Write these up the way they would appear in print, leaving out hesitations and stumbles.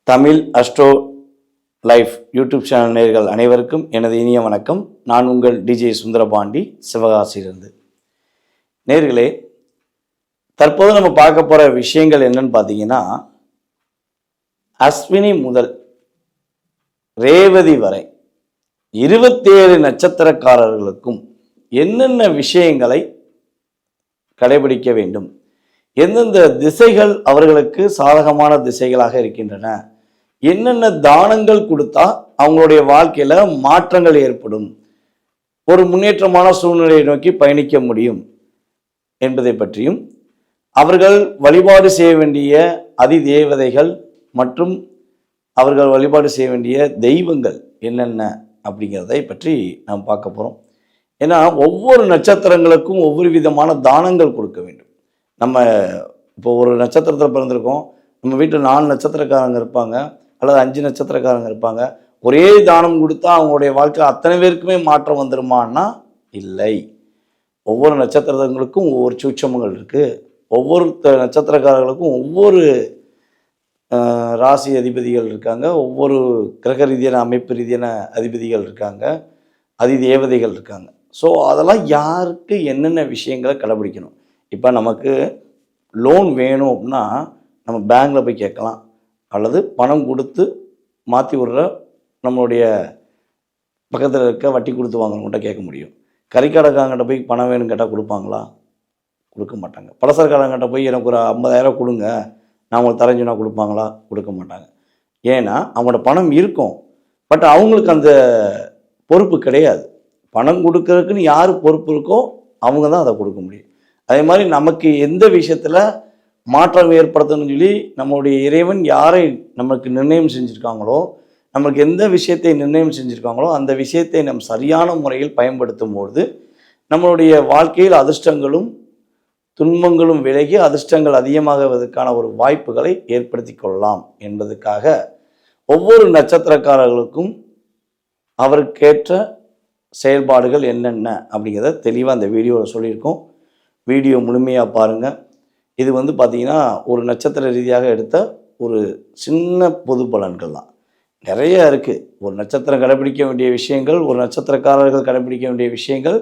Tamil astro life YouTube channel நேயர்கள் அனைவருக்கும் எனது இனிய வணக்கம். நான் உங்கள் டிஜே சுந்தரபாண்டி, சிவகாசியிலிருந்து. நேயர்களே, தற்போது நம்ம பார்க்க போகிற விஷயங்கள் என்னன்னு பார்த்தீங்கன்னா, அஸ்வினி முதல் ரேவதி வரை 27 நட்சத்திரக்காரர்களுக்கும் என்னென்ன விஷயங்களை கடைபிடிக்க வேண்டும், எந்தெந்த திசைகள் அவர்களுக்கு சாதகமான திசைகளாக இருக்கின்றன, என்னென்ன தானங்கள் கொடுத்தா அவங்களுடைய வாழ்க்கையில மாற்றங்கள் ஏற்படும், ஒரு முன்னேற்றமான சூழ்நிலையை நோக்கி பயணிக்க முடியும் என்பதை பற்றியும், அவர்கள் வழிபாடு செய்ய வேண்டிய அதிதேவதைகள் மற்றும் அவர்கள் வழிபாடு செய்ய வேண்டிய தெய்வங்கள் என்னென்ன அப்படிங்கிறதை பற்றி நாம் பார்க்க போகிறோம். ஏன்னா ஒவ்வொரு நட்சத்திரங்களுக்கும் ஒவ்வொரு விதமான தானங்கள் கொடுக்க வேண்டும். நம்ம இப்போ ஒரு நட்சத்திரத்தில் பிறந்திருக்கோம், நம்ம வீட்டில் 4 நட்சத்திரக்காரங்க இருப்பாங்க அல்லது 5 நட்சத்திரக்காரங்க இருப்பாங்க. ஒரே தானம் கொடுத்தா அவங்களுடைய வாழ்க்கை அத்தனை பேருக்குமே மாற்றம் வந்துடுமான்னா இல்லை. ஒவ்வொரு நட்சத்திரங்களுக்கும் ஒவ்வொரு சூட்சமங்கள் இருக்குது. ஒவ்வொரு நட்சத்திரக்காரர்களுக்கும் ஒவ்வொரு ராசி அதிபதிகள் இருக்காங்க, ஒவ்வொரு கிரக ரீதியான அமைப்பு ரீதியான அதிபதிகள் இருக்காங்க, அதிதேவதைகள் இருக்காங்க. ஸோ அதெல்லாம் யாருக்கு என்னென்ன விஷயங்களை கடைபிடிக்கணும். இப்போ நமக்கு லோன் வேணும் அப்படின்னா நம்ம பேங்க்கில் போய் கேட்கலாம், அல்லது பணம் கொடுத்து மாற்றி விடுற நம்மளுடைய பக்கத்தில் இருக்க வட்டி கொடுத்து வாங்குறவங்கள்ட்ட கேட்க முடியும். கறிக்கடைக்காரங்கிட்ட போய் பணம் வேணும்னு கேட்டால் கொடுப்பாங்களா? கொடுக்க மாட்டாங்க. பலசரக்காரங்கிட்ட போய் எனக்கு ஒரு 50,000 கொடுங்க, நான் உங்களுக்கு தரேஞ்சுனா கொடுப்பாங்களா? கொடுக்க மாட்டாங்க. ஏன்னா அவங்களோட பணம் இருக்கும், பட் அவங்களுக்கு அந்த பொறுப்பு கிடையாது. பணம் கொடுக்கறதுக்குன்னு யார் பொறுப்பு இருக்கோ அவங்க தான் அதை கொடுக்க முடியும். அதே மாதிரி நமக்கு எந்த விஷயத்தில் மாற்றம் ஏற்படுத்தணும்னு சொல்லி நம்மளுடைய இறைவன் யாரை நமக்கு நிர்ணயம் செஞ்சுருக்காங்களோ, நமக்கு எந்த விஷயத்தை நிர்ணயம் செஞ்சுருக்காங்களோ அந்த விஷயத்தை நம் சரியான முறையில் பயன்படுத்தும் பொழுது நம்மளுடைய வாழ்க்கையில் அதிர்ஷ்டங்களும் துன்பங்களும் விலகி அதிர்ஷ்டங்கள் அதிகமாகுவதற்கான ஒரு வாய்ப்புகளை ஏற்படுத்தி கொள்ளலாம் என்பதற்காக ஒவ்வொரு நட்சத்திரக்காரர்களுக்கும் அவருக்கேற்ற செயல்பாடுகள் என்னென்ன அப்படிங்கிறத தெளிவாக அந்த வீடியோவில் சொல்லியிருக்கோம். வீடியோ முழுமையாக பாருங்கள். இது பார்த்திங்கன்னா ஒரு நட்சத்திர ரீதியாக எடுத்த ஒரு சின்ன பொது பலன்கள் தான். நிறைய இருக்குது. ஒரு நட்சத்திரம் கடைபிடிக்க வேண்டிய விஷயங்கள், ஒரு நட்சத்திரக்காரர்கள் கடைபிடிக்க வேண்டிய விஷயங்கள்,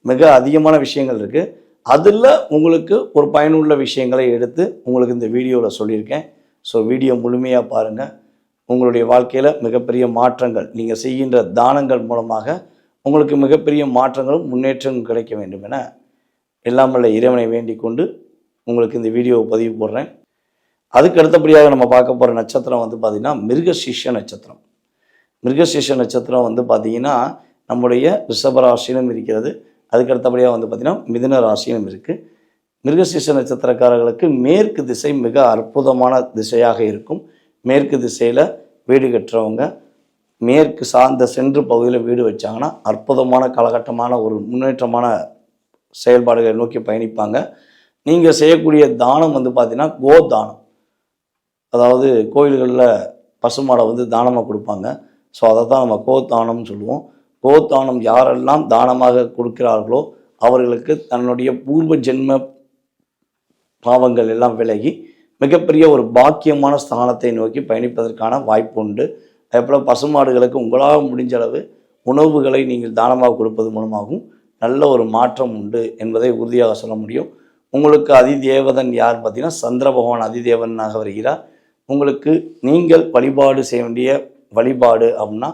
மிக அதிகமான விஷயங்கள் இருக்குது. அதில் உங்களுக்கு ஒரு பயனுள்ள விஷயங்களை எடுத்து உங்களுக்கு இந்த வீடியோவில் சொல்லியிருக்கேன். ஸோ வீடியோ முழுமையாக பாருங்கள். உங்களுடைய வாழ்க்கையில் மிகப்பெரிய மாற்றங்கள், நீங்கள் செய்கின்ற தானங்கள் மூலமாக உங்களுக்கு மிகப்பெரிய மாற்றங்களும் முன்னேற்றங்களும் கிடைக்க வேண்டும் என எல்லாம் வல்ல இறைவனை வேண்டிக் கொண்டு உங்களுக்கு இந்த வீடியோவை பதிவு போடுறேன். அதுக்கு அடுத்தபடியாக நம்ம பார்க்க போகிற நட்சத்திரம் பார்த்திங்கன்னா மிருகசீர்ஷ நட்சத்திரம். மிருகசீர்ஷ நட்சத்திரம் பார்த்திங்கன்னா நம்முடைய ரிஷபராசியிலும் இருக்கிறது. அதுக்கு அடுத்தபடியாக பார்த்திங்கன்னா மிதுன ராசியிலும் இருக்குது. மிருகசீர்ஷ நட்சத்திரக்காரர்களுக்கு மேற்கு திசை மிக அற்புதமான திசையாக இருக்கும். மேற்கு திசையில் வீடு கட்டுறவங்க மேற்கு சார்ந்த சென்று பகுதியில் வீடு வச்சாங்கன்னா அற்புதமான காலகட்டமான ஒரு முன்னேற்றமான செயல்பாடுகளை நோக்கி பயணிப்பாங்க. நீங்கள் செய்யக்கூடிய தானம் பார்த்தீங்கன்னா கோதானம், அதாவது கோயில்களில் பசுமாடை தானமாக கொடுப்பாங்க. ஸோ அதை தான் நம்ம கோதானம்னு சொல்லுவோம். கோதானம் யாரெல்லாம் தானமாக கொடுக்கிறார்களோ அவர்களுக்கு தன்னுடைய பூர்வ ஜென்ம பாவங்கள் எல்லாம் விலகி மிகப்பெரிய ஒரு பாக்கியமான ஸ்தானத்தை நோக்கி பயணிப்பதற்கான வாய்ப்பு உண்டு. அதேபோல் பசுமாடுகளுக்கு உங்களால் முடிஞ்ச அளவு உணவுகளை நீங்கள் தானமாக கொடுப்பது மூலமாகவும் நல்ல ஒரு மாற்றம் உண்டு என்பதை உறுதியாக சொல்ல முடியும். உங்களுக்கு அதிதேவதன் யார் பார்த்தீங்கன்னா சந்திர பகவான் அதிதேவனாக வருகிறார். உங்களுக்கு நீங்கள் வழிபாடு செய்ய வேண்டிய வழிபாடு அப்படின்னா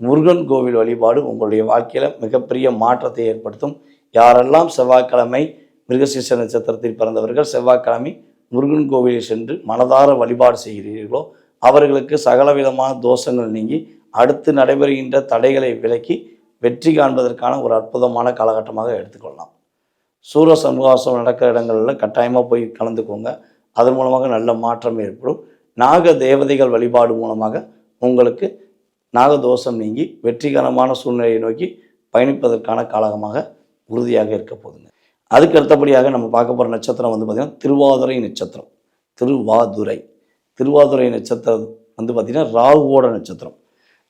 முருகன் கோவில் வழிபாடு உங்களுடைய வாழ்க்கையில் மிகப்பெரிய மாற்றத்தை ஏற்படுத்தும். யாரெல்லாம் செவ்வாய்க்கிழமை மிருகசீர்ஷ நட்சத்திரத்தில் பிறந்தவர்கள் செவ்வாய்க்கிழமை முருகன் கோவிலில் சென்று மனதார வழிபாடு செய்கிறீர்களோ அவர்களுக்கு சகலவிதமான தோஷங்கள் நீங்கி அடுத்து நடைபெறுகின்ற தடைகளை விலக்கி வெற்றி காண்பதற்கான ஒரு அற்புதமான காலகட்டமாக எடுத்துக்கொள்ளலாம். சூர சமூகாசம் நடக்கிற இடங்களில் கட்டாயமாக போய் கலந்துக்கோங்க. அதன் மூலமாக நல்ல மாற்றம் ஏற்படும். நாக தேவதைகள் வழிபாடு மூலமாக உங்களுக்கு நாகதோஷம் நீங்கி வெற்றிகரமான சூழ்நிலையை நோக்கி பயணிப்பதற்கான காலகமாக உறுதியாக இருக்க போகுதுங்க. அதுக்கு அடுத்தபடியாக நம்ம பார்க்க போகிற நட்சத்திரம் பார்த்திங்கன்னா திருவாதுரை நட்சத்திரம். திருவாதுரை நட்சத்திரம் பார்த்திங்கன்னா ராகுவோட நட்சத்திரம்.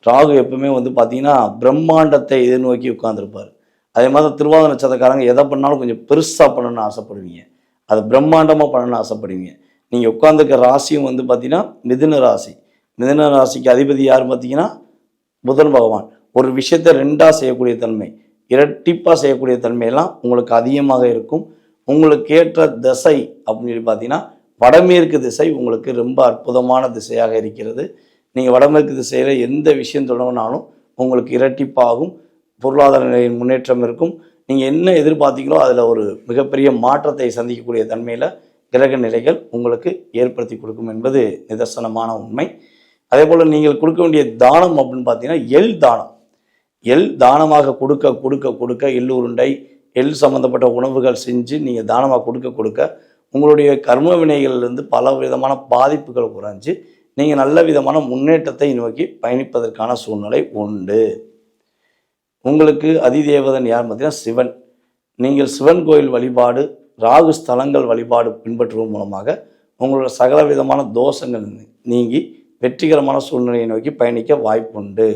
ராகு எப்பவுமே பார்த்திங்கன்னா பிரம்மாண்டத்தை எதிர்நோக்கி உட்கார்ந்துருப்பார். அதே மாதிரி திருவாதிரை நட்சத்திரக்காரங்க எதை பண்ணாலும் கொஞ்சம் பெருசாக பண்ணணும்னு ஆசைப்படுவீங்க, அதை பிரம்மாண்டமாக பண்ணணும்னு ஆசைப்படுவீங்க. நீங்கள் உட்காந்துருக்க ராசியும் பார்த்திங்கன்னா மிதுன ராசி. மிதுன ராசிக்கு அதிபதி யார் பார்த்தீங்கன்னா புதன் பகவான். ஒரு விஷயத்தை ரெண்டாக செய்யக்கூடிய தன்மை, இரட்டிப்பாக செய்யக்கூடிய தன்மையெல்லாம் உங்களுக்கு அதிகமாக இருக்கும். உங்களுக்கு ஏற்ற திசை அப்படின்னு சொல்லி பார்த்தீங்கன்னா வடமேற்கு திசை உங்களுக்கு ரொம்ப அற்புதமான திசையாக இருக்கிறது. நீங்கள் வடமேற்கு திசையில் எந்த விஷயம் தொடங்கினாலும் உங்களுக்கு இரட்டிப்பாகும், பொருளாதார நிலையின் முன்னேற்றம் இருக்கும். நீங்கள் என்ன எதிர்பார்த்தீங்களோ அதில் ஒரு மிகப்பெரிய மாற்றத்தை சந்திக்கக்கூடிய தன்மையில் கிரக நிலைகள் உங்களுக்கு ஏற்படுத்தி கொடுக்கும் என்பது நிதர்சனமான உண்மை. அதே போல் நீங்கள் கொடுக்க வேண்டிய தானம் அப்படின்னு பார்த்தீங்கன்னா எள் தானம். எள் தானமாக கொடுக்க கொடுக்க கொடுக்க எள் உருண்டை, எள் சம்மந்தப்பட்ட உணவுகள் செஞ்சு நீங்கள் தானமாக கொடுக்க கொடுக்க உங்களுடைய கர்ம வினைகளிலிருந்து பல விதமான பாதிப்புகள் குறைஞ்சு நீங்கள் நல்ல விதமான முன்னேற்றத்தை நோக்கி பயணிப்பதற்கான சூழ்நிலை உண்டு. உங்களுக்கு அதிதேவதன் யார் பார்த்தீங்கன்னா சிவன். நீங்கள் சிவன் கோயில் வழிபாடு, ராகு ஸ்தலங்கள் வழிபாடு பின்பற்றுவதன் மூலமாக உங்களோட சகல விதமான தோஷங்கள் நீங்கி வெற்றிகரமான சூழ்நிலையை நோக்கி பயணிக்க வாய்ப்புண்டு.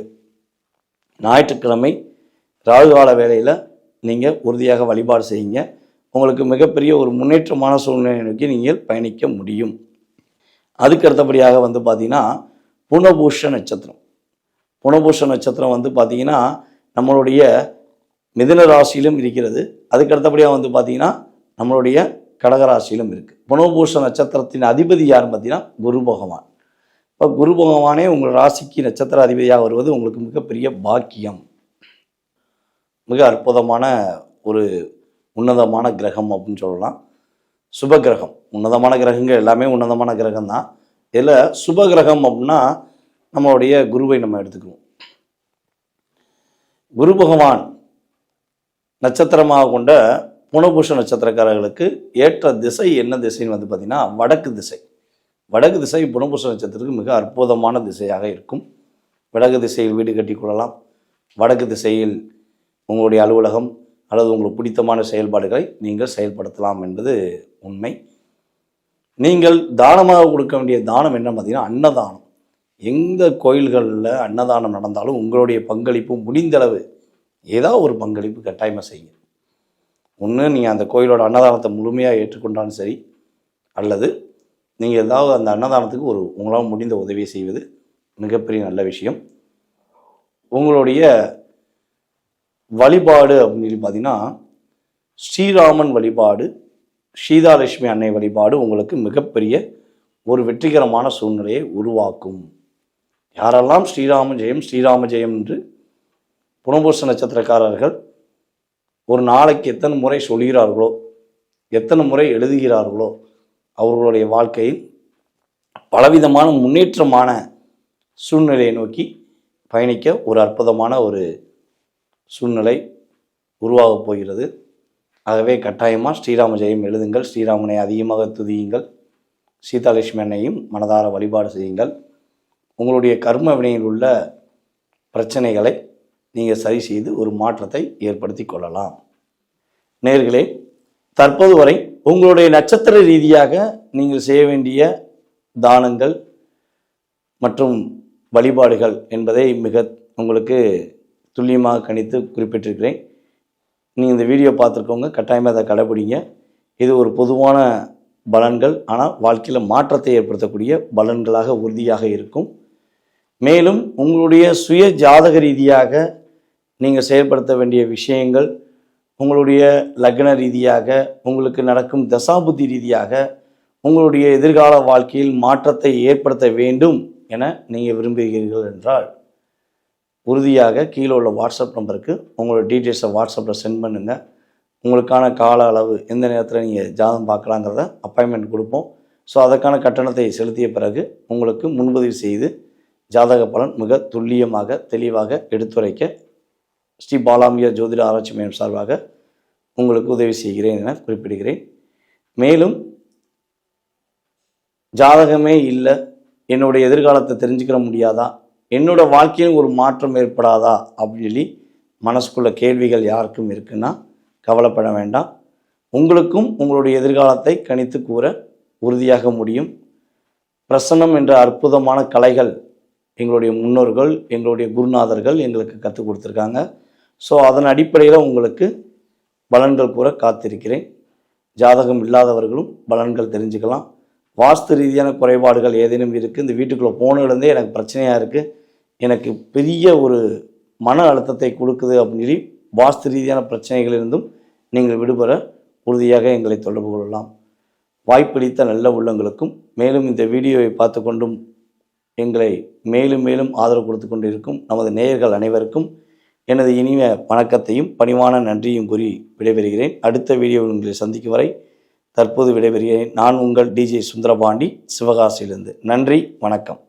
ஞாயிற்றுக்கிழமை ராகு கால வேளையில் நீங்கள் உறுதியாக வழிபாடு செய்யுங்க. உங்களுக்கு மிகப்பெரிய ஒரு முன்னேற்றமான சூழ்நிலையை நோக்கி நீங்கள் பயணிக்க முடியும். அதுக்கு அடுத்தபடியாக வந்து பார்த்தீங்கன்னா புனபூஷ நட்சத்திரம். புனபூஷ நட்சத்திரம் வந்து பார்த்தீங்கன்னா நம்மளுடைய மிதுன ராசியிலும் இருக்கிறது. அதுக்கு அடுத்தபடியாக வந்து பார்த்தீங்கன்னா நம்மளுடைய கடகராசியிலும் இருக்குது. புனபூஷ நட்சத்திரத்தின் அதிபதி யாருன்னு பார்த்தீங்கன்னா குரு பகவான். இப்போ குரு பகவானே உங்கள் ராசிக்கு நட்சத்திர அதிபதியாக வருவது உங்களுக்கு மிகப்பெரிய பாக்கியம், மிக அற்புதமான ஒரு உன்னதமான கிரகம் அப்படின்னு சொல்லலாம். சுப கிரகம். உன்னதமான கிரகங்கள் எல்லாமே உன்னதமான கிரகம் தான். இதில் சுப கிரகம் அப்படின்னா நம்மளுடைய குருவை நம்ம எடுத்துக்குவோம். குரு பகவான் நட்சத்திரமாக கொண்ட புனபூஷ நட்சத்திரக்காரர்களுக்கு ஏற்ற திசை என்ன திசைன்னு வந்து பார்த்திங்கன்னா வடக்கு திசை. வடக்கு திசை புனபூஷ நட்சத்திரத்துக்கு மிக அற்புதமான திசையாக இருக்கும். வடக்கு திசையில் வீடு கட்டி கொள்ளலாம். வடக்கு திசையில் உங்களுடைய அலுவலகம் அல்லது உங்களுக்கு பிடித்தமான செயல்பாடுகளை நீங்கள் செயல்படுத்தலாம் என்பது உண்மை. நீங்கள் தானமாக கொடுக்க வேண்டிய தானம் என்ன பார்த்தீங்கன்னா அன்னதானம். எந்த கோயில்களில் அன்னதானம் நடந்தாலும் உங்களுடைய பங்களிப்பு முடிந்தளவு ஏதாவது ஒரு பங்களிப்பு கட்டாயமாக செய்யுங்க. ஒன்று நீங்கள் அந்த கோயிலோட அன்னதானத்தை முழுமையாக ஏற்றுக்கொண்டாலும் சரி, அல்லது நீங்கள் ஏதாவது அந்த அன்னதானத்துக்கு உங்களால் முடிந்த உதவியை செய்வது மிகப்பெரிய நல்ல விஷயம். உங்களுடைய வழிபாடு அப்படின்னு சொல்லி பார்த்தீங்கன்னா ஸ்ரீராமன் வழிபாடு, சீதாலட்சுமி அன்னை வழிபாடு உங்களுக்கு மிகப்பெரிய ஒரு வெற்றிகரமான சூழ்நிலையை உருவாக்கும். யாரெல்லாம் ஸ்ரீராம ஜெயம் ஸ்ரீராம ஜெயம் என்று புனபூஷ நட்சத்திரக்காரர்கள் ஒரு நாளைக்கு எத்தனை முறை சொல்கிறார்களோ, எத்தனை முறை எழுதுகிறார்களோ, அவர்களுடைய வாழ்க்கையில் பலவிதமான முன்னேற்றமான சூழ்நிலையை நோக்கி பயணிக்க ஒரு அற்புதமான ஒரு சூழ்நிலை உருவாகப் போகிறது. ஆகவே கட்டாயமாக ஸ்ரீராம ஜெயம் எழுதுங்கள், ஸ்ரீராமனை அதிகமாக துதியுங்கள், சீதாலட்சுமி அன்னையும் மனதார வழிபாடு செய்யுங்கள். உங்களுடைய கர்ம வினையில் உள்ள பிரச்சனைகளை நீங்கள் சரி செய்து ஒரு மாற்றத்தை ஏற்படுத்தி கொள்ளலாம். நேயர்களே, தற்போது வரை உங்களுடைய நட்சத்திர ரீதியாக நீங்கள் செய்ய வேண்டிய தானங்கள் மற்றும் வழிபாடுகள் என்பதை மிக உங்களுக்கு துல்லியமாக கணித்து குறிப்பிட்டிருக்கிறேன். நீங்கள் இந்த வீடியோ பார்த்துருக்கவங்க கட்டாயமாக அதை கடைபிடிங்க. இது ஒரு பொதுவான பலன்கள், ஆனால் வாழ்க்கையில் மாற்றத்தை ஏற்படுத்தக்கூடிய பலன்களாக உறுதியாக இருக்கும். மேலும் உங்களுடைய சுய ஜாதக ரீதியாக நீங்கள் செயல்படுத்த வேண்டிய விஷயங்கள், உங்களுடைய லக்ன ரீதியாக உங்களுக்கு நடக்கும் தசாபுத்தி ரீதியாக உங்களுடைய எதிர்கால வாழ்க்கையில் மாற்றத்தை ஏற்படுத்த வேண்டும் என நீங்கள் விரும்புகிறீர்கள் என்றால் உறுதியாக கீழே உள்ள வாட்ஸ்அப் நம்பருக்கு உங்களோட டீட்டெயில்ஸை வாட்ஸ்அப்பில் சென்ட் பண்ணுங்கள். உங்களுக்கான கால அளவு எந்த நேரத்தில் நீங்கள் ஜாதகம் பார்க்கலாங்கிறத அப்பாயின்மெண்ட் கொடுப்போம். ஸோ அதற்கான கட்டணத்தை செலுத்திய பிறகு உங்களுக்கு முன்பதிவு செய்து ஜாதக பலன் மிக துல்லியமாக தெளிவாக எடுத்துரைக்க ஸ்ரீ பாலாம்பிகா ஜோதிட ஆராய்ச்சி மையம் சார்பாக உங்களுக்கு உதவி செய்கிறேன் என குறிப்பிடுகிறேன். மேலும் ஜாதகமே இல்லை, என்னுடைய எதிர்காலத்தை தெரிஞ்சுக்கிற முடியாதா, என்னோட வாழ்க்கையில் ஒரு மாற்றம் ஏற்படாதா அப்படின்னு சொல்லி மனசுக்குள்ள கேள்விகள் யாருக்கும் இருக்குன்னா கவலைப்பட வேண்டாம். உங்களுக்கும் உங்களுடைய எதிர்காலத்தை கணித்து கூற உறுதியாக முடியும். பிரசன்னம் என்ற அற்புதமான கலைகள் எங்களுடைய முன்னோர்கள், எங்களுடைய குருநாதர்கள் எங்களுக்கு கற்றுக் கொடுத்துருக்காங்க. ஸோ அதன் அடிப்படையில் உங்களுக்கு பலன்கள் கூற காத்திருக்கிறேன். ஜாதகம் இல்லாதவர்களும் பலன்கள் தெரிஞ்சுக்கலாம். வாஸ்து ரீதியான குறைபாடுகள் ஏதேனும் இருக்குது, இந்த வீட்டுக்குள்ளே போனதுலேருந்தே எனக்கு பிரச்சனையாக இருக்குது, எனக்கு பெரிய ஒரு மன அழுத்தத்தை கொடுக்குது அப்படின்னு சொல்லி வாஸ்து ரீதியான பிரச்சனைகளிலிருந்தும் நீங்கள் விடுபெற உறுதியாக எங்களை தொடர்பு கொள்ளலாம். வாய்ப்பளித்த நல்ல உள்ளங்களுக்கும் மேலும் இந்த வீடியோவை பார்த்து கொண்டும் எங்களை மேலும் மேலும் ஆதரவு கொடுத்து கொண்டிருக்கும் நமது நேயர்கள் அனைவருக்கும் எனது இனிய வணக்கத்தையும் பணிவான நன்றியும் கூறி விடைபெறுகிறேன். அடுத்த வீடியோவில் உங்களை சந்திக்கும் வரை தற்போது விடைபெறுகிறேன். நான் உங்கள் டிஜே சுந்தரபாண்டி, சிவகாசியிலிருந்து. நன்றி, வணக்கம்.